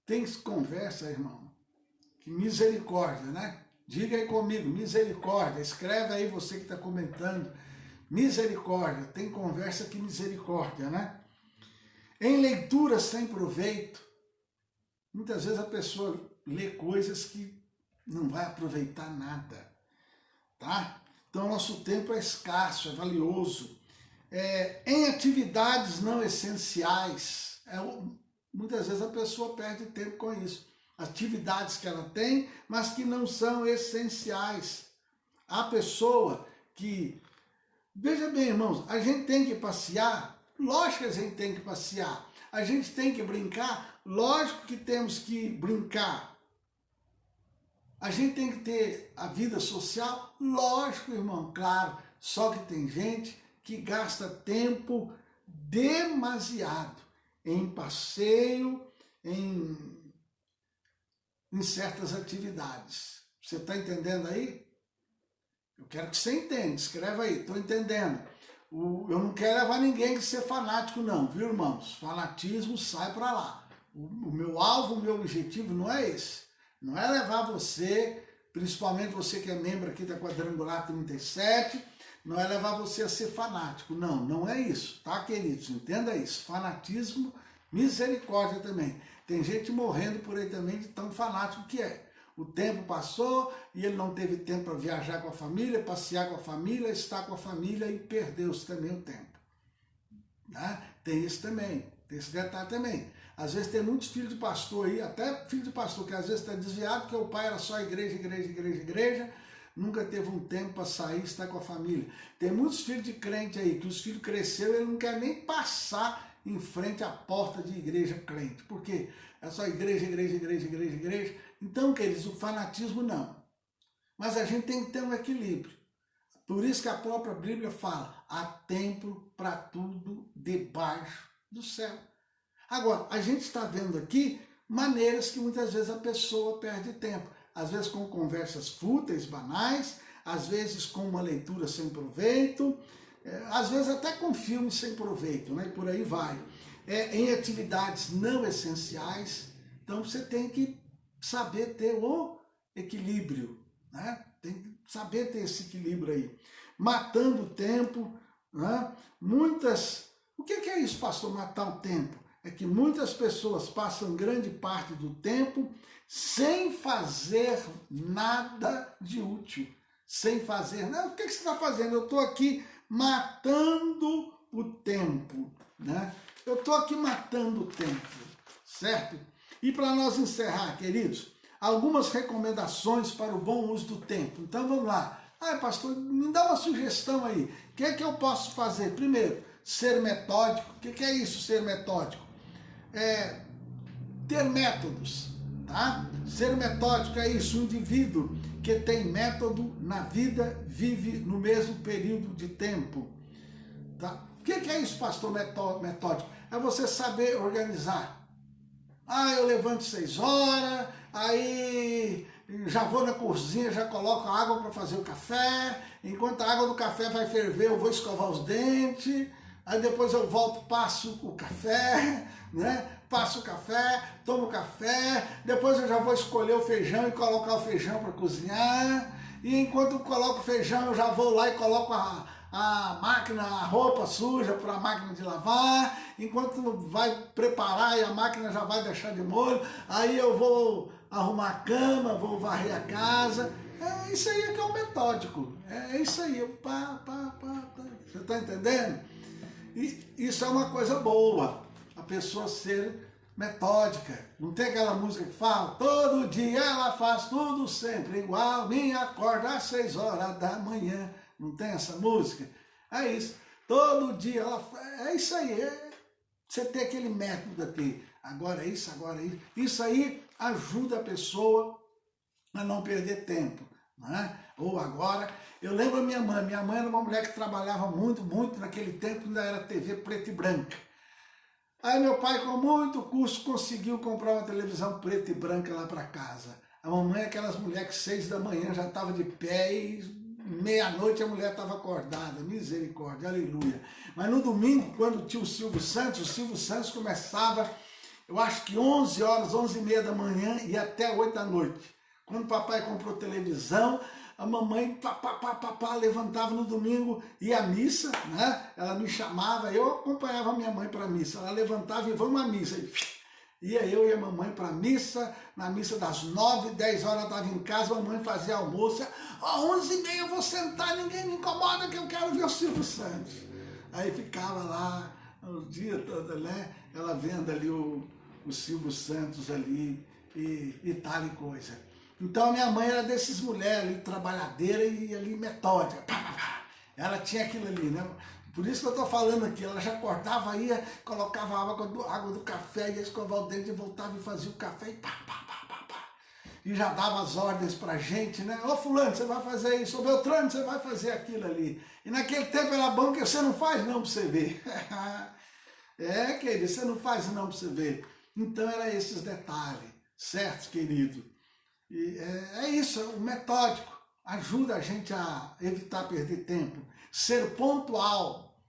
Tem conversa, irmão, que misericórdia, né? Diga aí comigo, misericórdia. Escreve aí você que está comentando. Misericórdia. Tem conversa que misericórdia, né? Em leituras sem proveito. Muitas vezes a pessoa lê coisas que não vai aproveitar nada, tá? Então, nosso tempo é escasso, é valioso. Em atividades não essenciais, muitas vezes a pessoa perde tempo com isso. Atividades que ela tem, mas que não são essenciais. A pessoa que... Veja bem, irmãos, a gente tem que passear, lógico que a gente tem que passear. A gente tem que brincar, lógico que temos que brincar. A gente tem que ter a vida social, lógico, irmão, claro. Só que tem gente que gasta tempo demasiado em passeio, em certas atividades. Você está entendendo aí? Eu quero que você entenda, escreva aí, estou entendendo. Eu não quero levar ninguém a ser fanático não, viu, irmãos? Fanatismo sai para lá. O meu alvo, o meu objetivo não é esse. Não é levar você, principalmente você que é membro aqui da Quadrangular 37, não é levar você a ser fanático. Não, não é isso, tá, queridos? Entenda isso. Fanatismo, misericórdia também. Tem gente morrendo por aí também de tão fanático que é. O tempo passou e ele não teve tempo para viajar com a família, passear com a família, estar com a família e perdeu-se também o tempo. Né? Tem isso também, tem esse detalhe também. Às vezes tem muitos filhos de pastor aí, até filho de pastor, que às vezes está desviado, porque o pai era só igreja, igreja, igreja, igreja, nunca teve um tempo para sair e estar com a família. Tem muitos filhos de crente aí, que os filhos cresceram e ele não quer nem passar em frente à porta de igreja crente. Por quê? É só igreja, igreja, igreja, igreja, igreja. Então, queridos, o fanatismo não. Mas a gente tem que ter um equilíbrio. Por isso que a própria Bíblia fala, há tempo para tudo debaixo do céu. Agora, a gente está vendo aqui maneiras que muitas vezes a pessoa perde tempo. Às vezes com conversas fúteis, banais, às vezes com uma leitura sem proveito, às vezes até com filmes sem proveito, né? E por aí vai. Em atividades não essenciais, então você tem que saber ter o equilíbrio, né? Tem que saber ter esse equilíbrio aí. Matando o tempo, né? O que é isso, pastor, matar o tempo? É que muitas pessoas passam grande parte do tempo sem fazer nada de útil. Sem fazer nada. O que você está fazendo? Eu estou aqui matando o tempo, né? Eu estou aqui matando o tempo, certo? E para nós encerrar, queridos, algumas recomendações para o bom uso do tempo. Então vamos lá. Pastor, me dá uma sugestão aí. O que é que eu posso fazer? Primeiro, ser metódico. O que é isso, ser metódico? Ter métodos, tá? Ser metódico é isso, um indivíduo que tem método na vida vive no mesmo período de tempo, tá? O que é isso, pastor, metódico? É você saber organizar. Eu levanto 6 horas, aí já vou na cozinha, já coloco a água para fazer o café, enquanto a água do café vai ferver, eu vou escovar os dentes, aí depois eu volto, passo o café, né? Passo o café, tomo café, depois eu já vou escolher o feijão e colocar o feijão para cozinhar, e enquanto eu coloco o feijão, eu já vou lá e coloco a máquina, a roupa suja para a máquina de lavar, enquanto vai preparar e a máquina já vai deixar de molho, aí eu vou arrumar a cama, vou varrer a casa. É isso aí que é o metódico, é isso aí, você está entendendo? E isso é uma coisa boa, a pessoa ser metódica. Não tem aquela música que fala, todo dia ela faz tudo sempre igual, me acorda às 6 horas da manhã. Não tem essa música? É isso. Todo dia ela faz. É isso aí. Você tem aquele método aqui. Agora é isso, agora é isso. Isso aí ajuda a pessoa a não perder tempo. Não é? Ou agora, eu lembro a minha mãe era uma mulher que trabalhava muito, naquele tempo ainda era TV preta e branca. Aí meu pai, com muito custo, conseguiu comprar uma televisão preta e branca lá para casa. A mamãe é aquelas mulheres que 6 da manhã já estava de pé e meia-noite a mulher estava acordada. Misericórdia, aleluia. Mas no domingo, quando tinha o Silvio Santos começava, eu acho que 11 horas, 11h30 da manhã e até 8 da noite. Quando o papai comprou televisão, a mamãe levantava no domingo, ia à missa, né? Ela me chamava, eu acompanhava a minha mãe para a missa. Ela levantava e vamos à missa. Ia eu e a mamãe para a missa, na missa das 9, 10 horas eu estava em casa, a mamãe fazia almoço. 11h30 eu vou sentar, ninguém me incomoda que eu quero ver o Silvio Santos. Aí ficava lá o dia todo, né? Ela vendo ali o Silvio Santos ali e tal e coisa. Então a minha mãe era desses mulheres ali, trabalhadeira e ali metódica. Ela tinha aquilo ali, né? Por isso que eu estou falando aqui, ela já cortava, ia, colocava água do café, ia escovar o dente, voltava e fazia o café e E já dava as ordens pra gente, né? Ô fulano, você vai fazer isso, ô Beltrano, você vai fazer aquilo ali. E naquele tempo era bom que você não faz não pra você ver. Querido, você não faz não pra você ver. Então era esses detalhes, certo, querido? E é isso, o metódico ajuda a gente a evitar perder tempo, ser pontual.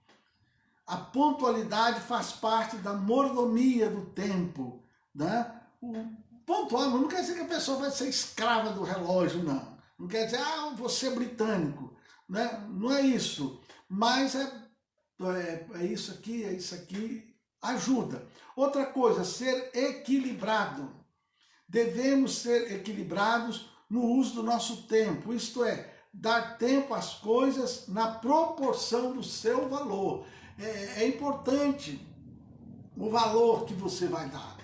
A pontualidade faz parte da mordomia do tempo, né? O pontual não quer dizer que a pessoa vai ser escrava do relógio, não. Não quer dizer, vou ser britânico, né? Não é isso, mas é isso aqui, ajuda. Outra coisa, ser equilibrado. Devemos ser equilibrados no uso do nosso tempo, isto é, dar tempo às coisas na proporção do seu valor. É importante o valor que você vai dar.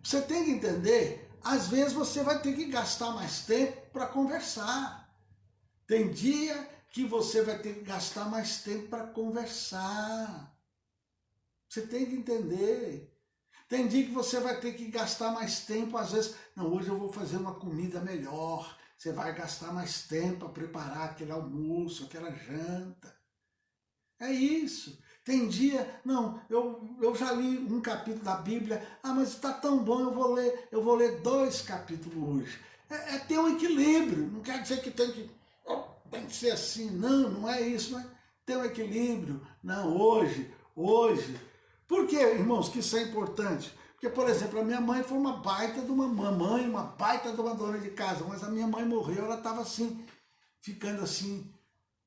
Você tem que entender, às vezes você vai ter que gastar mais tempo para conversar. Tem dia que você vai ter que gastar mais tempo para conversar. Você tem que entender. Tem dia que você vai ter que gastar mais tempo, às vezes, não, hoje eu vou fazer uma comida melhor. Você vai gastar mais tempo para preparar aquele almoço, aquela janta. É isso. Tem dia, não, eu já li um capítulo da Bíblia, mas está tão bom, eu vou ler 2 capítulos hoje. É ter um equilíbrio, não quer dizer que tem que ser assim, não é isso, mas ter um equilíbrio. Não, hoje. Por que, irmãos, que isso é importante? Porque, por exemplo, a minha mãe foi uma baita de uma mamãe, uma baita de uma dona de casa, mas a minha mãe morreu, ela estava assim, ficando assim,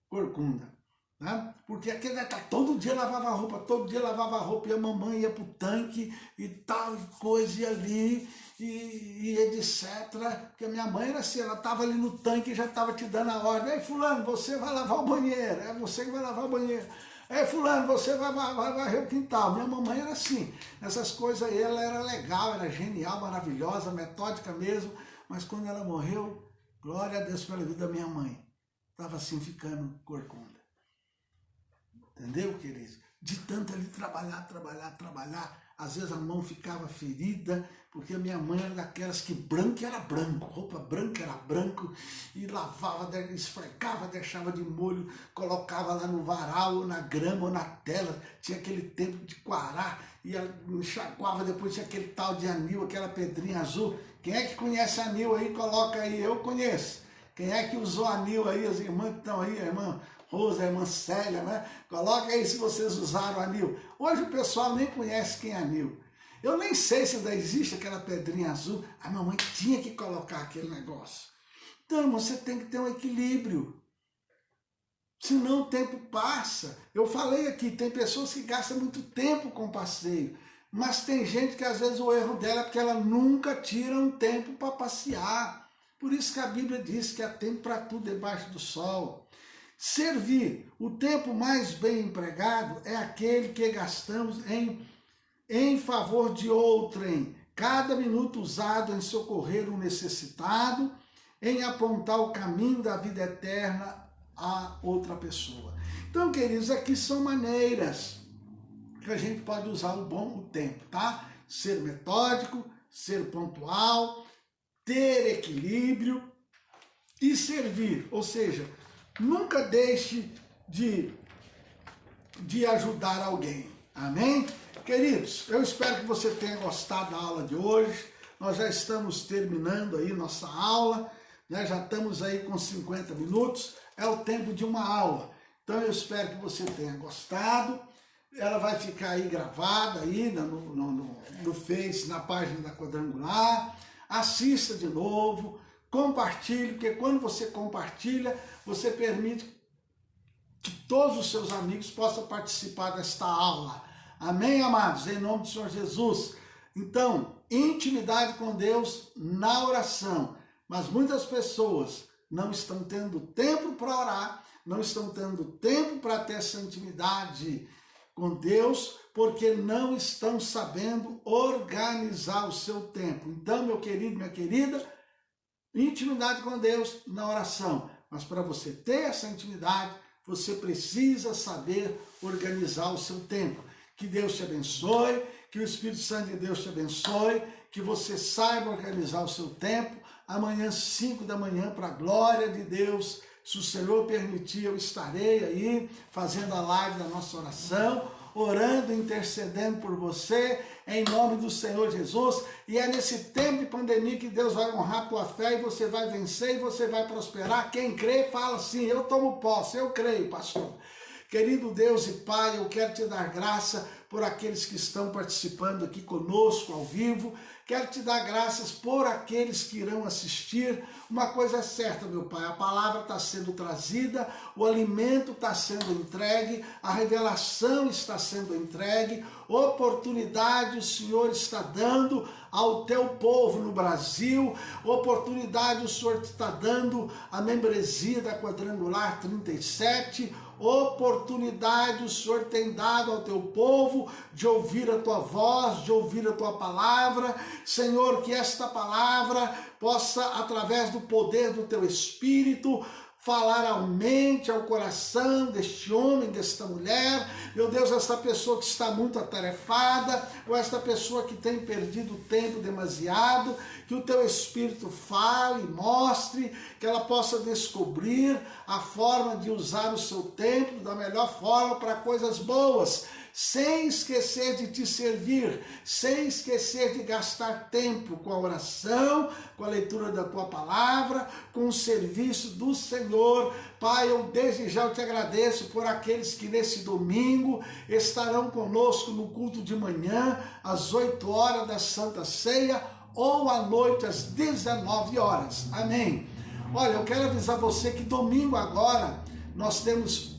corcunda. Né? Porque aquele todo dia lavava roupa, e a mamãe ia pro tanque e tal, e coisa, e ali, e etc. Porque a minha mãe era assim, ela estava ali no tanque e já estava te dando a ordem, ei fulano, você vai lavar o banheiro, é você que vai lavar o banheiro. Fulano, você vai varrer o quintal. Minha mamãe era assim, essas coisas aí, ela era legal, era genial, maravilhosa, metódica mesmo, mas quando ela morreu, glória a Deus pela vida da minha mãe, estava assim ficando corcunda. Entendeu, queridos? De tanto ali trabalhar, às vezes a mão ficava ferida, porque a minha mãe era daquelas que branco era branco, roupa branca era branco, e lavava, esfregava, deixava de molho, colocava lá no varal, ou na grama, ou na tela, tinha aquele tempo de quarar, e enxaguava, depois tinha aquele tal de anil, aquela pedrinha azul. Quem é que conhece anil aí? Coloca aí, eu conheço. Quem é que usou anil aí? As irmãs que estão aí, a irmã Rosa, a irmã Célia, né? Coloca aí se vocês usaram anil. Hoje o pessoal nem conhece quem é anil. Eu nem sei se ainda existe aquela pedrinha azul. A mamãe tinha que colocar aquele negócio. Então, você tem que ter um equilíbrio. Senão o tempo passa. Eu falei aqui, tem pessoas que gastam muito tempo com passeio. Mas tem gente que às vezes o erro dela é porque ela nunca tira um tempo para passear. Por isso que a Bíblia diz que há tempo para tudo debaixo do sol. Servir. O tempo mais bem empregado é aquele que gastamos em em favor de outrem, cada minuto usado em socorrer o necessitado, em apontar o caminho da vida eterna a outra pessoa. Então, queridos, aqui são maneiras que a gente pode usar o tempo, tá? Ser metódico, ser pontual, ter equilíbrio e servir. Ou seja, nunca deixe de ajudar alguém. Amém? Queridos, eu espero que você tenha gostado da aula de hoje. Nós já estamos terminando aí nossa aula, né? Já estamos aí com 50 minutos, é o tempo de uma aula. Então eu espero que você tenha gostado. Ela vai ficar aí gravada aí no Face, na página da Quadrangular. Assista de novo, compartilhe, porque quando você compartilha, você permite que todos os seus amigos possam participar desta aula. Amém, amados? Em nome do Senhor Jesus. Então, intimidade com Deus na oração. Mas muitas pessoas não estão tendo tempo para orar, não estão tendo tempo para ter essa intimidade com Deus, porque não estão sabendo organizar o seu tempo. Então, meu querido, minha querida, intimidade com Deus na oração. Mas para você ter essa intimidade, você precisa saber organizar o seu tempo. Que Deus te abençoe, que o Espírito Santo de Deus te abençoe, que você saiba organizar o seu tempo. Amanhã, 5 da manhã, para a glória de Deus, se o Senhor permitir, eu estarei aí fazendo a live da nossa oração, orando, intercedendo por você, em nome do Senhor Jesus. E é nesse tempo de pandemia que Deus vai honrar a tua fé e você vai vencer e você vai prosperar. Quem crê, fala assim: eu tomo posse, eu creio, pastor. Querido Deus e Pai, eu quero te dar graça por aqueles que estão participando aqui conosco ao vivo. Quero te dar graças por aqueles que irão assistir. Uma coisa é certa, meu Pai, a palavra está sendo trazida, o alimento está sendo entregue, a revelação está sendo entregue, oportunidade o Senhor está dando ao teu povo no Brasil, oportunidade o Senhor está dando à membresia da Quadrangular 37, oportunidade o Senhor tem dado ao teu povo de ouvir a tua voz, de ouvir a tua palavra. Senhor, que esta palavra possa, através do poder do teu Espírito, falar à mente, ao coração deste homem, desta mulher. Meu Deus, esta pessoa que está muito atarefada, ou esta pessoa que tem perdido tempo demasiado, que o teu Espírito fale, mostre, que ela possa descobrir a forma de usar o seu tempo da melhor forma para coisas boas, sem esquecer de te servir, sem esquecer de gastar tempo com a oração, com a leitura da tua palavra, com o serviço do Senhor. Pai, eu desde já eu te agradeço por aqueles que nesse domingo estarão conosco no culto de manhã, às 8 horas da Santa Ceia, ou à noite às 19 horas. Amém. Olha, eu quero avisar você que domingo agora nós temos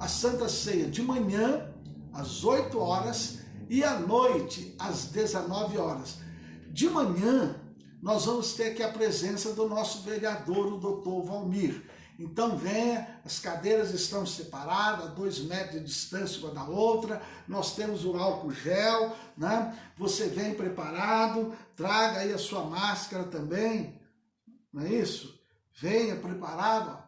a Santa Ceia de manhã, às 8 horas, e à noite, às 19 horas. De manhã, nós vamos ter aqui a presença do nosso vereador, o doutor Valmir. Então venha, as cadeiras estão separadas, a 2 metros de distância uma da outra, nós temos o álcool gel, né? Você vem preparado, traga aí a sua máscara também, não é isso? Venha preparado, ó.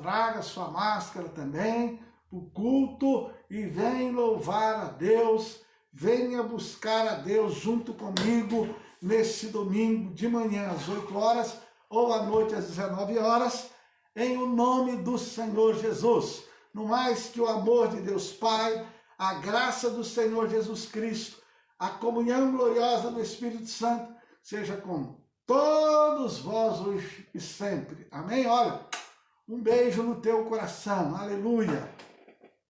Traga a sua máscara também, o culto, e vem louvar a Deus, venha buscar a Deus junto comigo nesse domingo de manhã às 8 horas ou à noite às 19 horas, em o nome do Senhor Jesus. No mais, que o amor de Deus Pai, a graça do Senhor Jesus Cristo, a comunhão gloriosa do Espírito Santo seja com todos vós hoje e sempre. Amém? Olha, um beijo no teu coração. Aleluia.